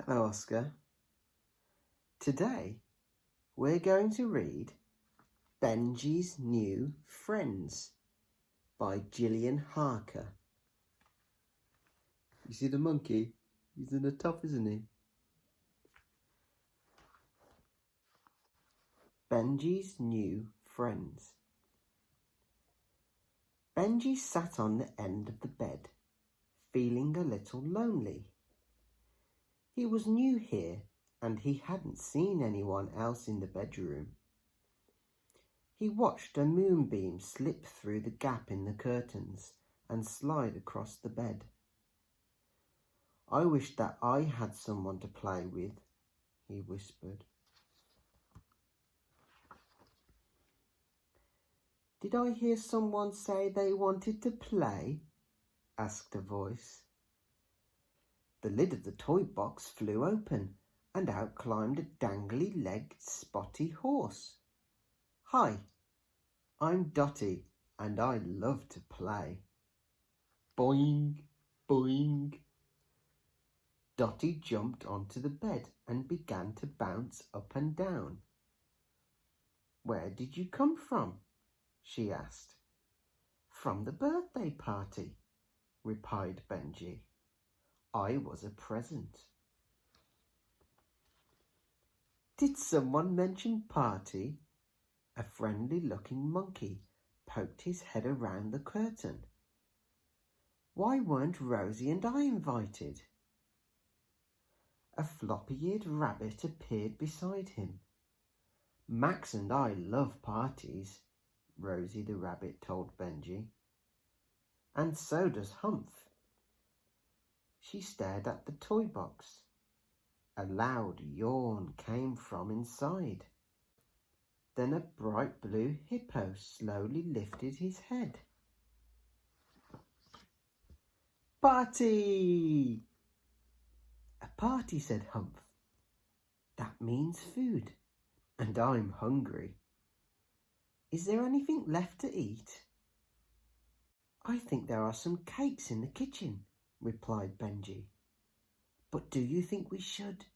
Hello, Oscar. Today, we're going to read Benji's New Friends by Jillian Harker. You see the monkey? He's in the top, isn't he? Benji's New Friends. Benji sat on the end of the bed, feeling a little lonely. He was new here and he hadn't seen anyone else in the bedroom. He watched a moonbeam slip through the gap in the curtains and slide across the bed. "I wish that I had someone to play with," he whispered. "Did I hear someone say they wanted to play?" asked a voice. The lid of the toy box flew open and out climbed a dangly-legged spotty horse. "Hi, I'm Dotty and I love to play." Boing, boing. Dotty jumped onto the bed and began to bounce up and down. "Where did you come from?" she asked. "From the birthday party," replied Benji. "I was a present." "Did someone mention party?" A friendly-looking monkey poked his head around the curtain. "Why weren't Rosie and I invited?" A floppy-eared rabbit appeared beside him. "Max and I love parties," Rosie the rabbit told Benji. "And so does Humph." She stared at the toy box. A loud yawn came from inside. Then a bright blue hippo slowly lifted his head. "Party!" "A party," said Humph. "That means food, and I'm hungry. Is there anything left to eat?" "I think there are some cakes in the kitchen," replied Benji. "But do you think we should?"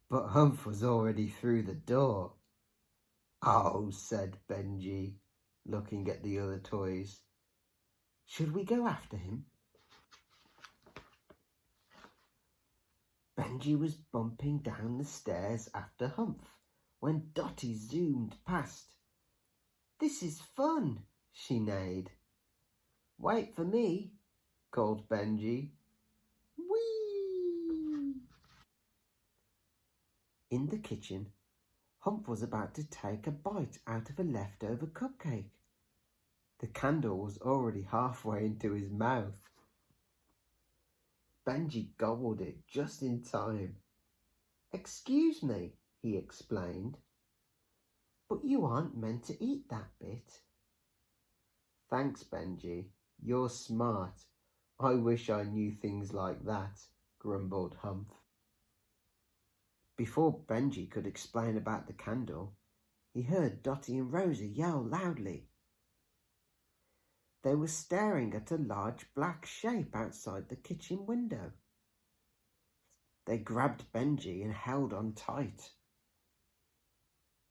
But Humph was already through the door. "Oh," said Benji, looking at the other toys. "Should we go after him?" Benji was bumping down the stairs after Humph when Dotty zoomed past. "This is fun," she neighed. "Wait for me," called Benji. Whee! In the kitchen, Humph was about to take a bite out of a leftover cupcake. The candle was already halfway into his mouth. Benji gobbled it just in time. "Excuse me," he explained, "but you aren't meant to eat that bit." "Thanks, Benji. You're smart. I wish I knew things like that," grumbled Humph. Before Benji could explain about the candle, he heard Dotty and Rosie yell loudly. They were staring at a large black shape outside the kitchen window. They grabbed Benji and held on tight.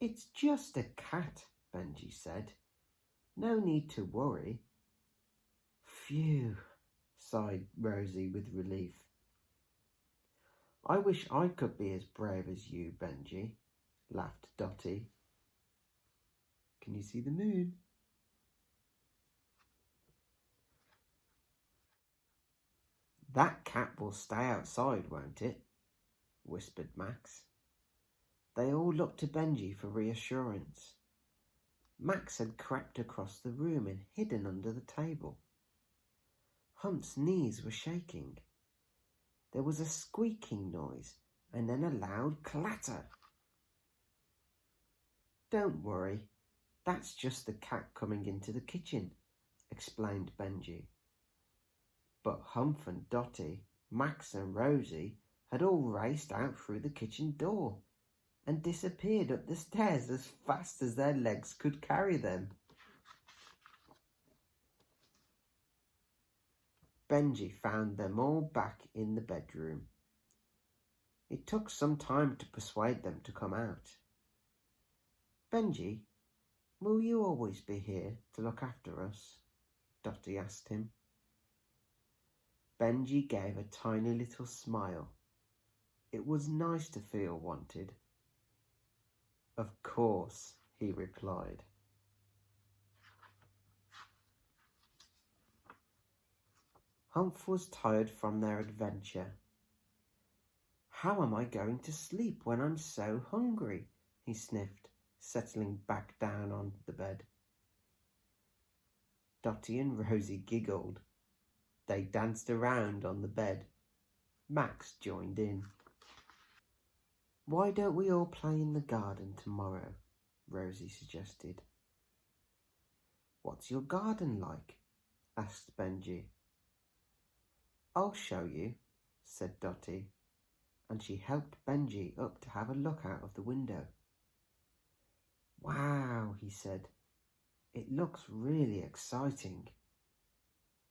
"It's just a cat," Benji said. "No need to worry." "Phew," sighed Rosie with relief. "I wish I could be as brave as you, Benji," laughed Dotty. Can you see the moon? "That cat will stay outside, won't it?" whispered Max. They all looked to Benji for reassurance. Max had crept across the room and hidden under the table. Hump's knees were shaking. There was a squeaking noise and then a loud clatter. "Don't worry, that's just the cat coming into the kitchen," explained Benji. But Humph and Dotty, Max and Rosie had all raced out through the kitchen door and disappeared up the stairs as fast as their legs could carry them. Benji found them all back in the bedroom. It took some time to persuade them to come out. "Benji, will you always be here to look after us?" Dotty asked him. Benji gave a tiny little smile. It was nice to feel wanted. "Of course," he replied. Humph was tired from their adventure. "How am I going to sleep when I'm so hungry?" he sniffed, settling back down on the bed. Dotty and Rosie giggled. They danced around on the bed. Max joined in. "Why don't we all play in the garden tomorrow?" Rosie suggested. "What's your garden like?" asked Benji. "I'll show you," said Dotty, and she helped Benji up to have a look out of the window. "Wow," he said. "It looks really exciting.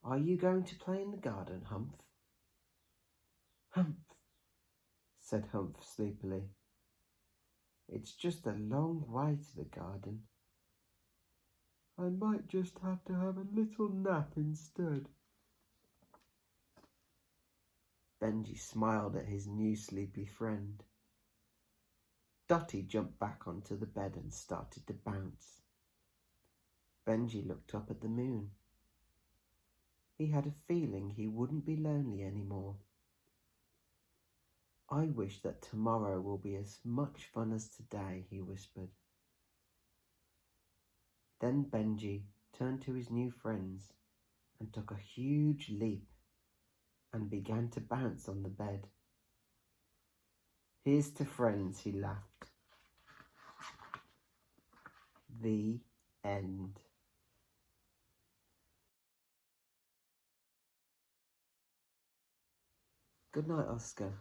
Are you going to play in the garden, Humph?" "Humph," said Humph sleepily. "It's just a long way to the garden. I might just have to have a little nap instead." Benji smiled at his new sleepy friend. Dotty jumped back onto the bed and started to bounce. Benji looked up at the moon. He had a feeling he wouldn't be lonely anymore. "I wish that tomorrow will be as much fun as today," he whispered. Then Benji turned to his new friends and took a huge leap and began to bounce on the bed. "Here's to friends," he laughed. The end. Good night, Oscar.